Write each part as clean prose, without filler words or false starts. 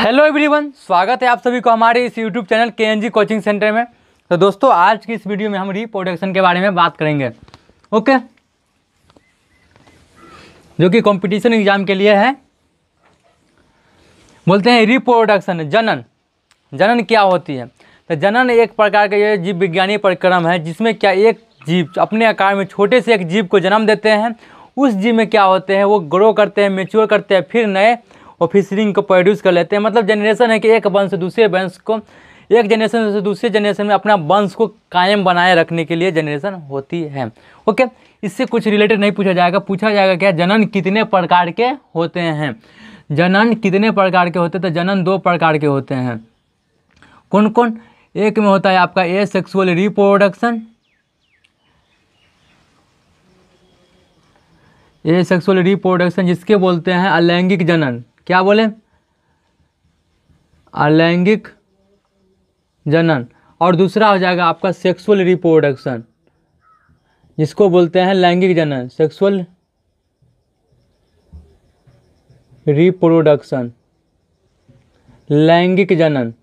Hello everyone, स्वागत है आप सभी को हमारे इस YouTube channel KNG coaching centre में। तो दोस्तों, आज की इस वीडियो में हम रिप्रोडक्शन के बारे में बात करेंगे, ओके, जो कि कंपटीशन एग्जाम के लिए है। बोलते हैं रिप्रोडक्शन, जनन क्या होती है। तो जनन एक प्रकार का ये जीव विज्ञानी परिक्रम है जिसमें क्या एक जीव अपने आकार में छोटे से एक जीव को जन्म देते हैं। उस जीव में क्या होते हैं, वो ग्रो करते हैं, मेच्योर करते हैं, फिर नए ऑफिसरिंग को प्रोड्यूस कर लेते हैं। मतलब जनरेशन है कि एक वंश से दूसरे वंश को, एक जनरेशन से दूसरे जनरेशन में अपना वंश को कायम बनाए रखने के लिए जनरेशन होती है। ओके, इससे कुछ रिलेटेड नहीं पूछा जाएगा, पूछा जाएगा क्या जनन कितने प्रकार के होते हैं। जनन कितने प्रकार के होते हैं, तो जनन 2 प्रकार के होते हैं। कौन कौन? एक में होता है आपका एसेक्सुअल रिप्रोडक्शन, एसेक्सुअल रिप्रोडक्शन जिसके बोलते हैं अलैंगिक जनन। क्या बोले? अलैंगिक जनन। और दूसरा हो जाएगा आपका सेक्सुअल रिप्रोडक्शन जिसको बोलते हैं लैंगिक जनन, सेक्सुअल रिप्रोडक्शन, लैंगिक जनन।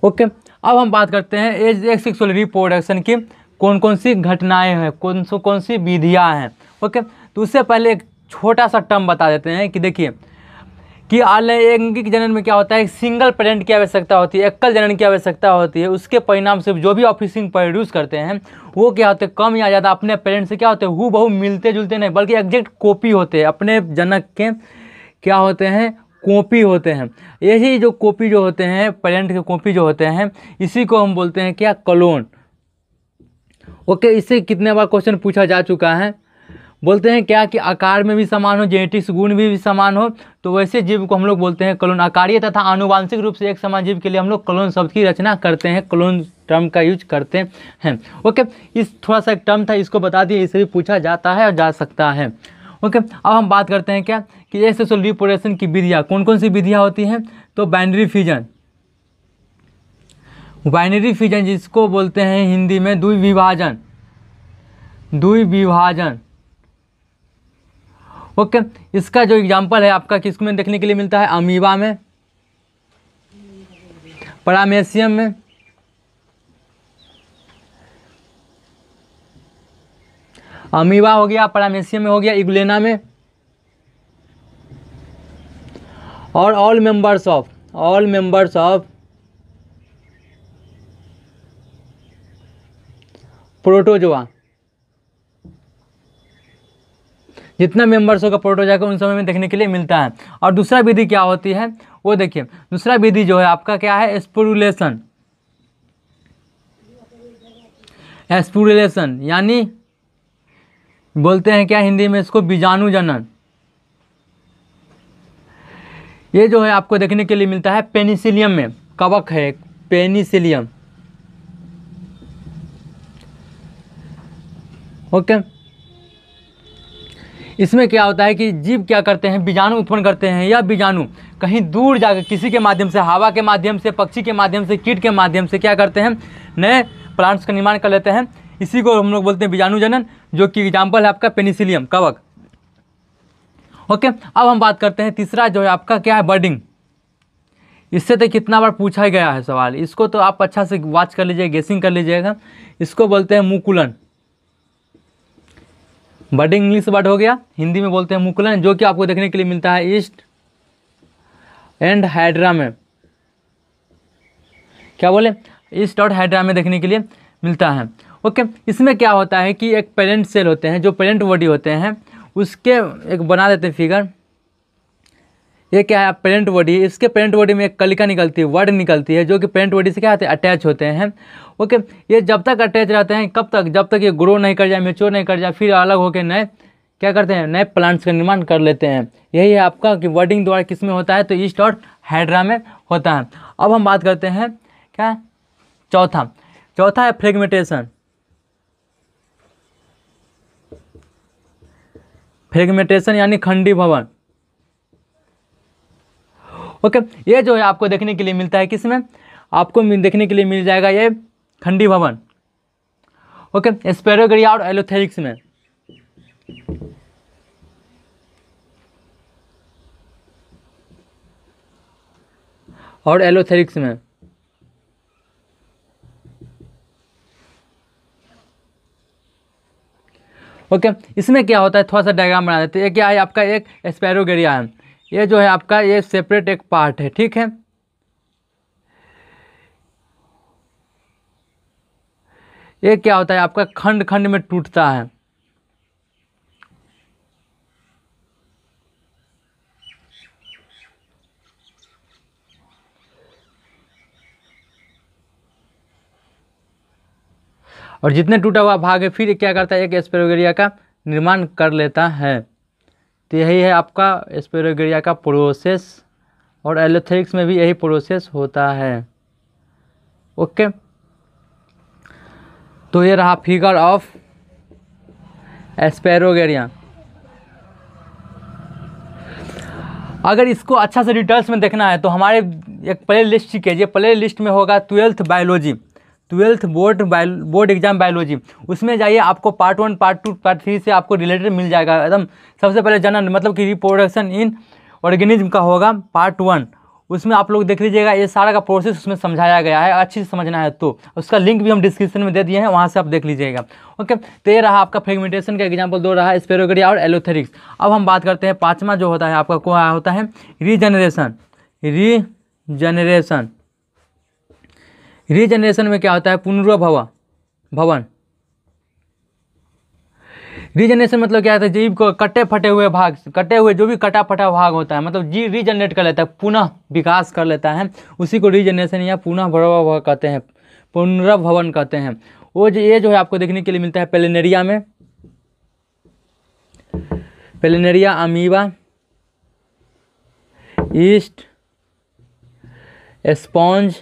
ओके, अब हम बात करते हैं एसेक्सुअल रिप्रोडक्शन की कौन कौन सी घटनाएं हैं, कौन सी विधियां हैं। ओके, तो उससे पहले एक छोटा सा टर्म बता देते हैं कि देखिए कि अलैंगिक जनन में क्या होता है, एक सिंगल पेरेंट की आवश्यकता होती है, एकल जनन की आवश्यकता होती है। उसके परिणाम से जो भी ऑफिसिंग प्रोड्यूस करते हैं वो क्या होते हैं, कम या ज़्यादा अपने पेरेंट से क्या होते हैं, हूबहू मिलते जुलते नहीं बल्कि एग्जैक्ट कॉपी होते हैं, अपने जनक के क्या होते हैं, कॉपी होते हैं। यही जो कॉपी जो होते हैं, पेरेंट के कॉपी जो होते हैं, इसी को हम बोलते हैं क्या, क्लोन। ओके, इससे कितने बार क्वेश्चन पूछा जा चुका है। बोलते हैं क्या कि आकार में भी समान हो, जेनेटिक्स गुण भी समान हो, तो वैसे जीव को हम लोग बोलते हैं क्लोन। आकारीय तथा आनुवांशिक रूप से एक समान जीव के लिए हम लोग क्लोन शब्द की रचना करते हैं, क्लोन टर्म का यूज करते हैं। ओके, इस थोड़ा सा एक टर्म था, इसको बता दिए, इसे भी पूछा जाता है और जा सकता है। ओके, अब हम बात करते हैं क्या कि एसेक्सुअल रिप्रोडक्शन की विधियाँ कौन कौन सी विधियाँ होती हैं। तो बाइनरी फिजन, बाइनरी फिजन जिसको बोलते हैं हिंदी में द्विविभाजन, द्विविभाजन। ओके, इसका जो एग्जाम्पल है आपका किस में देखने के लिए मिलता है, अमीबा में, पैरामेसियम में, अमीबा हो गया, पैरामेसियम में हो गया, इग्लेना में, और ऑल मेंबर्स ऑफ प्रोटोजोआ। जितना मेंबर्स होगा प्रोटोजोआ का उन समय में देखने के लिए मिलता है। और दूसरा विधि क्या होती है वो देखिए, दूसरा विधि जो है आपका क्या है, स्पोरुलेशन। स्पोरुलेशन यानी बोलते हैं क्या हिंदी में इसको, बीजाणु जनन। ये जो है आपको देखने के लिए मिलता है पेनिसिलियम में, कवक है पेनिसिलियम। ओके, इसमें क्या होता है कि जीव क्या करते हैं, बीजाणु उत्पन्न करते हैं, या बीजाणु कहीं दूर जाकर किसी के माध्यम से, हवा के माध्यम से, पक्षी के माध्यम से, कीट के माध्यम से क्या करते हैं, नए प्लांट्स का निर्माण कर लेते हैं। इसी को हम लोग बोलते हैं बीजाणु जनन, जो कि एग्जाम्पल है आपका पेनिसिलियम, कवक। ओके, अब हम बात करते हैं तीसरा जो है आपका क्या है, बर्डिंग। इससे तो कितना बार पूछा गया है सवाल, इसको तो आप अच्छा से वॉच कर लीजिएगा, गेसिंग कर लीजिएगा। इसको बोलते हैं मुकुलन। बर्डिंग इंग्लिश वर्ड हो गया, हिंदी में बोलते हैं मुकुलन, जो कि आपको देखने के लिए मिलता है ईस्ट एंड हाइड्रा में। क्या बोले, ईस्ट और हाइड्रा में देखने के लिए मिलता है। ओके, इसमें क्या होता है कि एक पेरेंट सेल होते हैं, जो पेरेंट बॉडी होते हैं, उसके एक बना देते हैं फिगर। ये क्या है, पेरेंट बॉडी, इसके पेरेंट बॉडी में एक कलिका निकलती है, वर्ड निकलती है, जो कि पेरेंट बॉडी से क्या होते हैं, अटैच होते हैं। ओके, ये जब तक अटैच रहते हैं, कब तक, जब तक ये ग्रो नहीं कर जाए, मेच्योर नहीं कर जाए, फिर अलग होकर नए क्या करते हैं, नए प्लांट्स का निर्माण कर लेते हैं। यही है आपका कि वर्डिंग द्वारा किस में होता है, तो ईस्ट और हाइड्रा में होता है। अब हम बात करते हैं क्या, चौथा है फ्रेगमेंटेशन। फ्रेगमेंटेशन यानी खंडी भवन। ओके, ये जो है आपको देखने के लिए मिलता है किसमें, आपको देखने के लिए मिल जाएगा ये खंडी भवन। ओके, स्पेरोगरिया और एलोथेरिक्स में। और एलोथेरिक्स में। ओके, इसमें क्या होता है थोड़ा सा डायग्राम बना देते हैं। ये क्या है आपका, एक एस्पेरोगेरिया है, ये जो है आपका ये सेपरेट एक पार्ट है, ठीक है। ये क्या होता है आपका खंड खंड में टूटता है। और जितने टूटा हुआ भाग है फिर क्या करता है, एक एस्पेरोगेरिया का निर्माण कर लेता है। तो यही है आपका एस्पेरोगेरिया का प्रोसेस, और एलोथेरिक्स में भी यही प्रोसेस होता है। ओके, तो ये रहा फिगर ऑफ एस्पेरोगेरिया। अगर इसको अच्छा से डिटेल्स में देखना है तो हमारे एक प्ले लिस्ट कीजिए, प्ले लिस्ट में होगा 12th biology, 12th board exam biology. उसमें जाइए, आपको पार्ट 1 पार्ट 2 पार्ट 3 से आपको रिलेटेड मिल जाएगा एकदम। सबसे पहले जनरल मतलब कि रिप्रोडक्शन इन ऑर्गेनिज्म का होगा पार्ट 1, उसमें आप लोग देख लीजिएगा, ये सारा का प्रोसेस उसमें समझाया गया है। अच्छी से समझना है तो उसका लिंक भी हम डिस्क्रिप्शन में दे दिए हैं, वहाँ से आप देख लीजिएगा। ओके, तो ये रहा आपका फ्रेगमेंटेशन का एग्जाम्पल 2 रहा एस्पेरोगेरिया और एलोथेरिक्स। अब हम बात करते हैं पाँचवा जो होता है आपका क्या होता है, रीजनरेशन। रीजनरेशन में क्या होता है, पुनर्भवन। रीजनरेशन मतलब क्या होता है, जीव को कटे हुए जो भी कटा फटा भाग होता है, मतलब जी रीजनरेट कर लेता है, पुनः विकास कर लेता है, उसी को रीजनरेशन या पुनर्भवन कहते हैं, पुनर्भवन कहते हैं। ये जो है आपको देखने के लिए मिलता है प्लेनेरिया में, प्लेनेरिया, अमीबा, ईस्ट, स्पॉन्ज,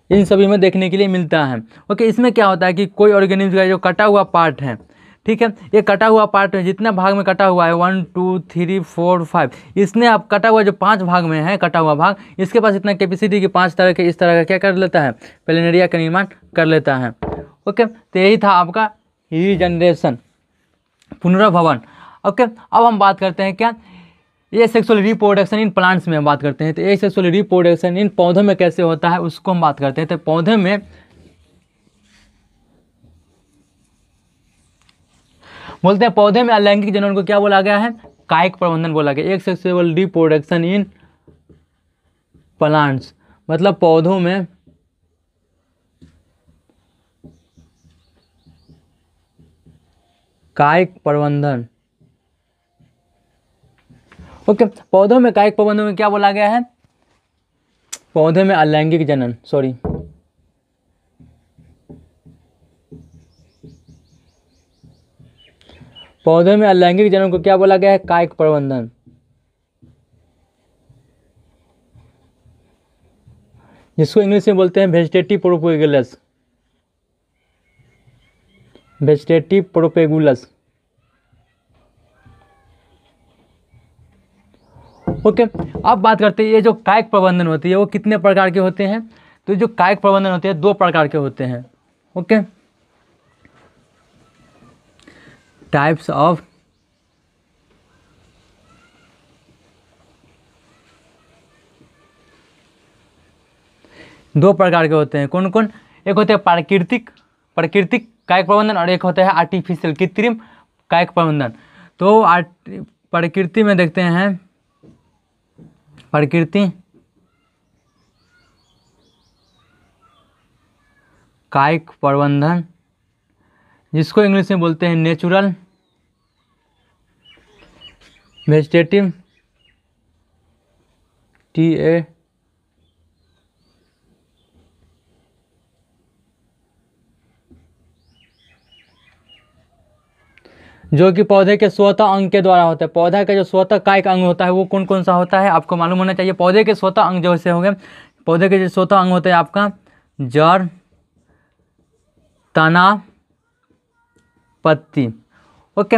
इन सभी में देखने के लिए मिलता है। ओके, इसमें क्या होता है कि कोई ऑर्गेनिज्म का जो कटा हुआ पार्ट है, ठीक है, ये कटा हुआ पार्ट जितना भाग में कटा हुआ है 1 2 3 4 5, इसने आप कटा हुआ जो 5 भाग में है कटा हुआ भाग, इसके पास इतना कैपेसिटी कि 5 तरह के इस तरह का क्या कर लेता है, प्लेनेरिया का निर्माण कर लेता है। ओके, तो यही था आपका रीजनरेशन, पुनर्भवन। ओके, अब हम बात करते हैं क्या, ये सेक्सुअल रिप्रोडक्शन इन प्लांट्स में हम बात करते हैं। तो ये सेक्सुअल रिप्रोडक्शन इन पौधों में कैसे होता है उसको हम बात करते हैं। तो पौधे में बोलते हैं, पौधे में अलैंगिक जनन को क्या बोला गया है, कायिक प्रबंधन बोला गया। एक सेक्सुअल रिप्रोडक्शन इन प्लांट्स मतलब पौधों में कायिक प्रबंधन। ओके, पौधों में कायिक प्रबंधन में क्या बोला गया है, पौधे में अलैंगिक जनन, पौधे में अलैंगिक जनन को क्या बोला गया है, कायिक प्रबंधन। जिसको इंग्लिश में बोलते हैं वेजिटेटिव प्रोपेगुलस, वेजिटेटिव प्रोपेगुलस। ओके, अब बात करते हैं ये जो कायिक प्रबंधन होती है वो कितने प्रकार के होते हैं। तो जो कायिक प्रबंधन होते हैं 2 प्रकार के होते हैं। ओके, टाइप्स ऑफ दो प्रकार के होते हैं, कौन कौन, एक होते हैं प्राकृतिक कायिक प्रबंधन और एक होता है आर्टिफिशियल कृत्रिम कायिक प्रबंधन। तो प्रकृति में देखते हैं, प्रकृति कायिक प्रबंधन जिसको इंग्लिश में बोलते हैं नेचुरल वेजिटेटिव, TA जो कि पौधे के स्वतः अंग के द्वारा होता है। पौधा का जो स्वतः कायिक अंग होता है वो कौन कौन सा होता है आपको मालूम होना चाहिए। पौधे के स्वतः अंग जैसे हो गए, पौधे के जो स्वतः अंग होते हैं आपका जड़, तना, पत्ती। ओके,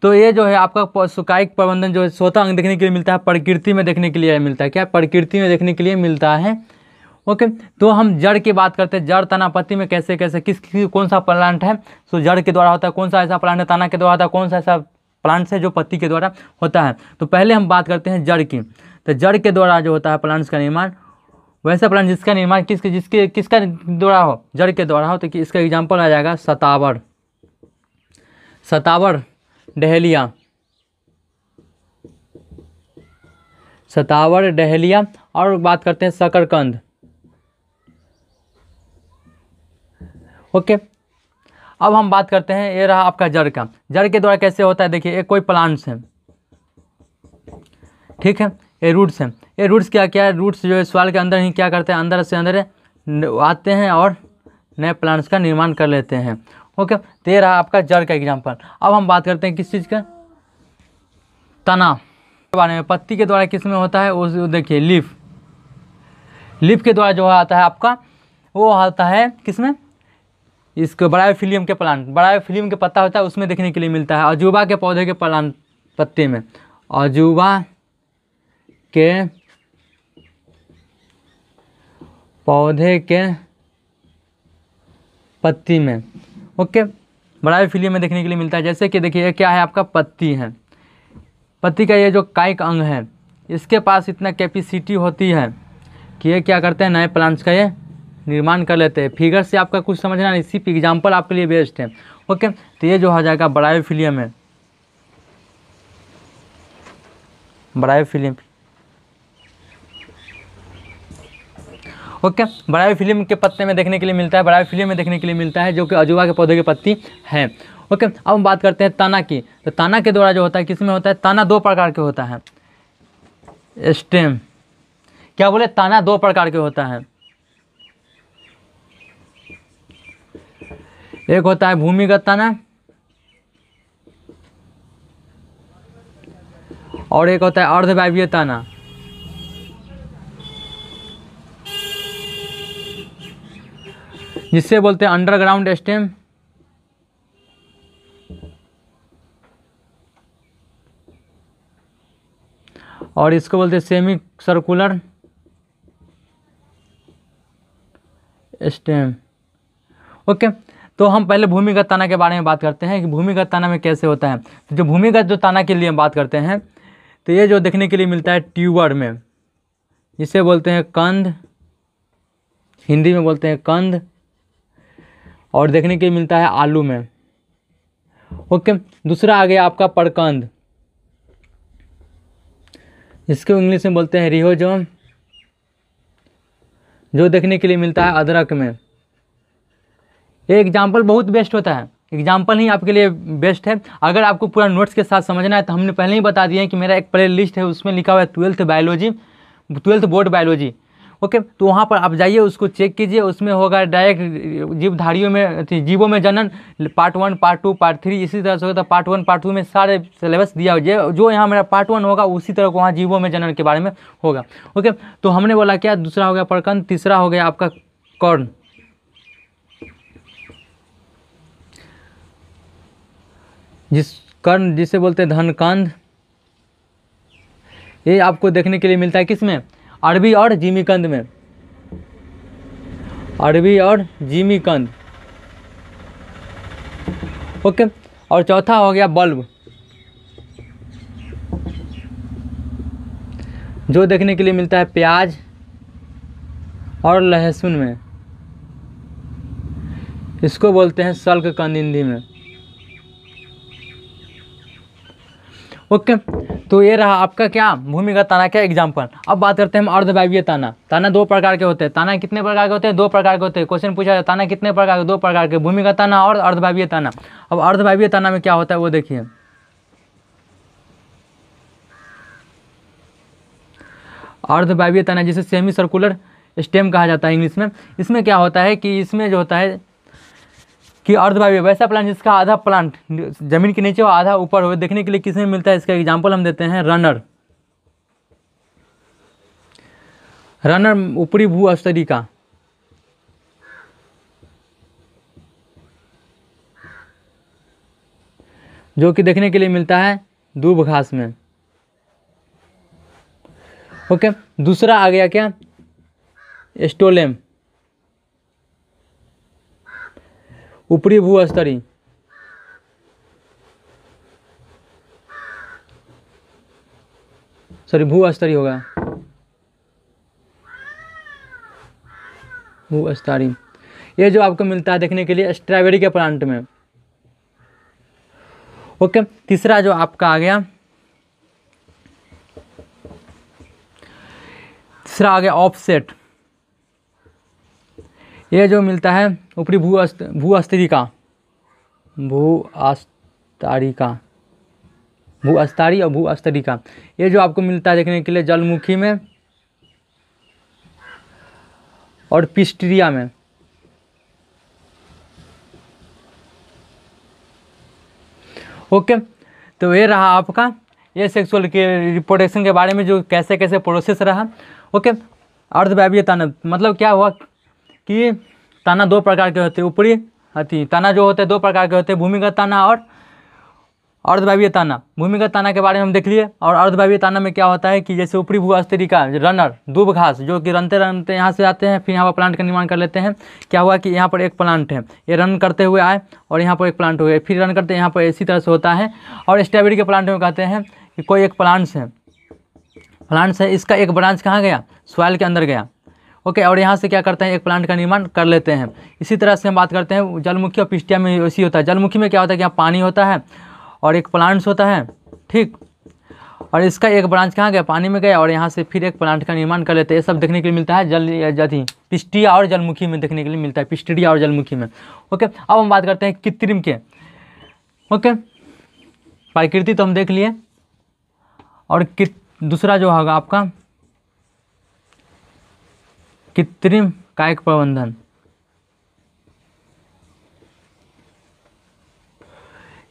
तो ये जो है आपका कायिक प्रबंधन जो स्वतः अंग देखने के लिए मिलता है, प्रकृति में देखने के लिए मिलता है। क्या, प्रकृति में देखने के लिए मिलता है। ओके, तो हम जड़ की बात करते हैं, जड़, तना, पत्ती में कैसे कैसे कौन सा प्लांट है तो जड़ के द्वारा होता है, कौन सा ऐसा प्लांट है तना के द्वारा होता है, कौन सा ऐसा प्लांट है जो पत्ती के द्वारा होता है। तो पहले हम बात करते हैं जड़ की। तो जड़ के द्वारा जो होता है प्लांट्स का निर्माण, वैसा प्लांट जिसका निर्माण किसका द्वारा हो, जड़ के द्वारा हो, तो कि इसका एग्जाम्पल आ जाएगा सतावर, सतावर डहेलिया, सतावर डहेलिया। और बात करते हैं शकरकंद। ओके, अब हम बात करते हैं, ये रहा आपका जड़ का, जड़ के द्वारा कैसे होता है। देखिए एक कोई प्लांट्स है, ठीक है, ये रूट्स हैं, ये रूट्स क्या क्या है, रूट्स जो है सॉइल के अंदर ही क्या करते हैं, अंदर से अंदर आते हैं और नए प्लांट्स का निर्माण कर लेते हैं। ओके, तो ये रहा आपका जड़ का एग्जाम्पल। अब हम बात करते हैं किस चीज़ का, तना के बारे में। पत्ती के द्वारा किस में होता है, उस देखिए लीफ, लीफ के द्वारा जो आता है आपका वो आता है किस में, इसको ब्रायोफिलियम के प्लांट, ब्रायोफिलियम के पत्ता होता है उसमें देखने के लिए मिलता है, अजूबा के पौधे के प्लांट पत्ते में, अजूबा के पौधे के पत्ती में। ओके, ब्रायोफिलियम में देखने के लिए मिलता है। जैसे कि देखिए क्या है आपका पत्ती है, पत्ती का ये जो कायिक अंग है, इसके पास इतना कैपेसिटी होती है कि ये क्या करते हैं, नए प्लांट्स का ये निर्माण कर लेते हैं। फिगर से आपका कुछ समझना नहीं, सिर्फ एग्जाम्पल आपके लिए बेस्ट है। ओके, तो ये जो हो जाएगा ब्रायोफिलियम है, ब्रायोफिलियम। ओके, ब्रायोफिलियम के पत्ते में देखने के लिए मिलता है, ब्रायोफिलियम में देखने के लिए मिलता है, जो कि अजूबा के पौधे की पत्ती है। ओके, अब हम बात करते हैं तना की। तो तना के द्वारा जो होता है किस में होता है, तना दो प्रकार के होता है, स्टेम, क्या बोले, तना दो प्रकार के होता है, एक होता है भूमिगत तना और एक होता है अर्धवायवीय तना। जिससे बोलते हैं अंडरग्राउंड स्टेम और इसको बोलते हैं सेमी सर्कुलर स्टेम। ओके, तो हम पहले भूमिगत तना के बारे में बात करते हैं कि भूमिगत तना में कैसे होता है। तो जो भूमिगत जो तना के लिए हम बात करते हैं, तो ये जो देखने के लिए मिलता है ट्यूबर में, जिसे बोलते हैं कंद, हिंदी में बोलते हैं कंद, और देखने के लिए मिलता है आलू में। ओके, दूसरा आ गया आपका परकंद, इसको इंग्लिश में बोलते हैं रिहोजोम, जो देखने के लिए मिलता है अदरक में। ये एग्जाम्पल बहुत बेस्ट होता है, एग्जाम्पल ही आपके लिए बेस्ट है। अगर आपको पूरा नोट्स के साथ समझना है तो हमने पहले ही बता दिया है कि मेरा एक प्ले लिस्ट है, उसमें लिखा हुआ है 12th biology, 12th board biology. Okay, तो वहाँ पर आप जाइए, उसको चेक कीजिए, उसमें होगा डायरेक्ट जीवधारियों में, जीवों में जनन, पार्ट 1 पार्ट 2 पार्ट 3 इसी तरह से होता है। पार्ट 1 पार्ट 2 में सारे सिलेबस दिया हो, जो यहाँ मेरा पार्ट 1 होगा उसी तरह को वहाँ जीवों में जनन के बारे में होगा। ओके, तो हमने बोला क्या, दूसरा हो गया परकंद, तीसरा हो गया आपका कॉर्न, जिसे बोलते हैं धनकंद। ये आपको देखने के लिए मिलता है किसमें, अरबी और जिमीकंद में, अरबी और जिमीकंद। ओके, और चौथा हो गया बल्ब, जो देखने के लिए मिलता है प्याज और लहसुन में, इसको बोलते हैं शल्ककंद हिंदी में। ओके, तो ये रहा आपका क्या, भूमिगत तना का एग्जाम्पल। अब बात करते हैं हम अर्धवायवीय तना। तना दो प्रकार के होते हैं, तना कितने प्रकार के होते हैं, दो प्रकार के होते हैं। क्वेश्चन पूछा जाता है तना कितने प्रकार के, दो प्रकार के, भूमिगत तना और अर्धवायवीय तना। अब अर्धवायवीय तना में क्या होता है वो देखिए, अर्धवायवीय तना जिसे सेमी सर्कुलर स्टेम कहा जाता है इंग्लिश में। इसमें क्या होता है कि इसमें जो होता है कि अर्धवायवीय वैसा प्लांट जिसका आधा प्लांट जमीन के नीचे और आधा ऊपर हो, देखने के लिए किसमें मिलता है, इसका एग्जांपल हम देते हैं रनर, रनर ऊपरी भू स्तरी का, जो कि देखने के लिए मिलता है दूब घास में। ओके, दूसरा आ गया क्या, स्टोलेम, ऊपरी भू स्तरी, सॉरी भू स्तरी होगा। भूअस्तारी, ये जो आपको मिलता है देखने के लिए स्ट्रॉबेरी के प्लांट में। ओके, तीसरा जो आपका आ गया, तीसरा आ गया ऑफसेट। ये जो मिलता है ऊपरी भूअस्तरिका, भूअस्तारी और भूअस्तरिका, ये जो आपको मिलता है देखने के लिए जलमुखी में और पिस्टिरिया में। ओके, तो ये रहा आपका ये सेक्सुअल के रिप्रोडक्शन के बारे में जो कैसे कैसे प्रोसेस रहा। ओके, अर्धवायवीय ताना मतलब क्या हुआ कि ताना दो प्रकार के होते हैं, ऊपरी ताना जो होते हैं दो प्रकार के होते हैं, भूमिगत ताना और अर्धवायवीय ताना। भूमिगत ताना के बारे में हम देख लिए। और अर्धवायवीय ताना में क्या होता है कि जैसे ऊपरी भूअस्तरिका रनर दूब घास जो कि रनते रनते यहाँ से आते हैं, फिर यहाँ पर प्लांट का निर्माण कर लेते हैं। क्या हुआ कि यहाँ पर एक प्लांट है, ये रन करते हुए आए और यहाँ पर एक प्लांट हो गया, फिर रन करते यहाँ पर इसी तरह से होता है। और स्ट्रॉबेरी के प्लांट में कहते हैं कि कोई एक प्लांट्स है, इसका एक ब्रांच कहाँ गया, सॉइल के अंदर गया। ओके, और यहाँ से क्या करते हैं, एक प्लांट का निर्माण कर लेते हैं। इसी तरह से हम बात करते हैं जलमुखी और पिस्टिया में वैसी होता है। जलमुखी में क्या होता है कि यहाँ पानी होता है और एक प्लांट्स होता है, ठीक, और इसका एक ब्रांच कहाँ गया, पानी में गया और यहाँ से फिर एक प्लांट का निर्माण कर लेते हैं। ये सब देखने के लिए मिलता है पिस्टिया और जलमुखी में देखने के लिए मिलता है, पिस्टिया और जलमुखी में। ओके, अब हम बात करते हैं कृत्रिम के। ओके, प्रकृति तो हम देख लिए, और दूसरा जो होगा आपका कृत्रिम कायिक प्रबंधन।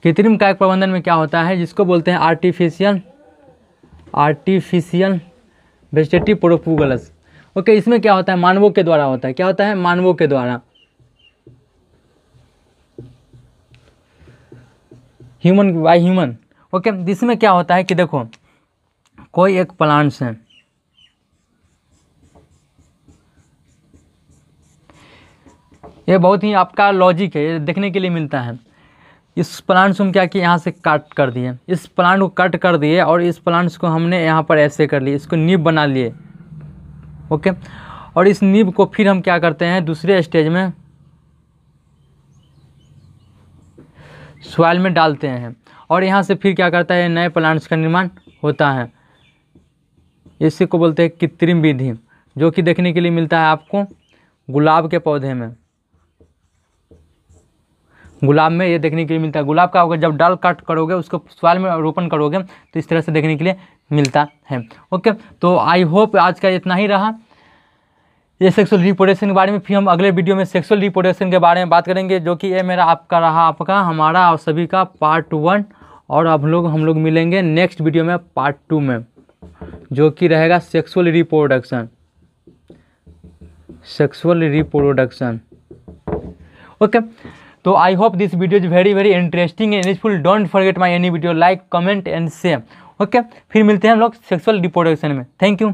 कृत्रिम कायिक प्रबंधन में क्या होता है, जिसको बोलते हैं आर्टिफिशियल वेजिटेटिव प्रोपगेशन। ओके, इसमें क्या होता है, मानवों के द्वारा होता है। क्या होता है, मानवों के द्वारा, ह्यूमन। ओके, इसमें क्या होता है कि देखो कोई एक प्लांट्स है, ये बहुत ही आपका लॉजिक है, ये देखने के लिए मिलता है। इस प्लांट्स को हम क्या किए, यहाँ से काट कर दिए, इस प्लांट को कट कर दिए और इस प्लांट्स को हमने यहाँ पर ऐसे कर लिए, इसको नींव बना लिए। ओके, और इस नींव को फिर हम क्या करते हैं, दूसरे स्टेज में सॉइल में डालते हैं और यहाँ से फिर क्या करता है, नए प्लांट्स का निर्माण होता है। इसी को बोलते हैं कृत्रिम विधि, जो कि देखने के लिए मिलता है आपको गुलाब के पौधे में। गुलाब में ये देखने के लिए मिलता है। गुलाब का होगा जब डाल कट करोगे, उसको सॉइल में रोपण करोगे तो इस तरह से देखने के लिए मिलता है। ओके, तो आई होप आज का इतना ही रहा ये सेक्सुअल रिप्रोडक्शन के बारे में। फिर हम अगले वीडियो में सेक्सुअल रिप्रोडक्शन के बारे में बात करेंगे, जो कि ये मेरा आपका रहा, आपका हमारा और सभी का पार्ट 1। और हम लोग मिलेंगे नेक्स्ट वीडियो में पार्ट 2 में, जो कि रहेगा सेक्सुअल रिप्रोडक्शन। ओके, तो I hope this video is very very interesting and useful. Don't forget my any video, like, comment and share. Okay, फिर मिलते हैं हम लोग सेक्सुअल रिप्रोडक्शन में। Thank you.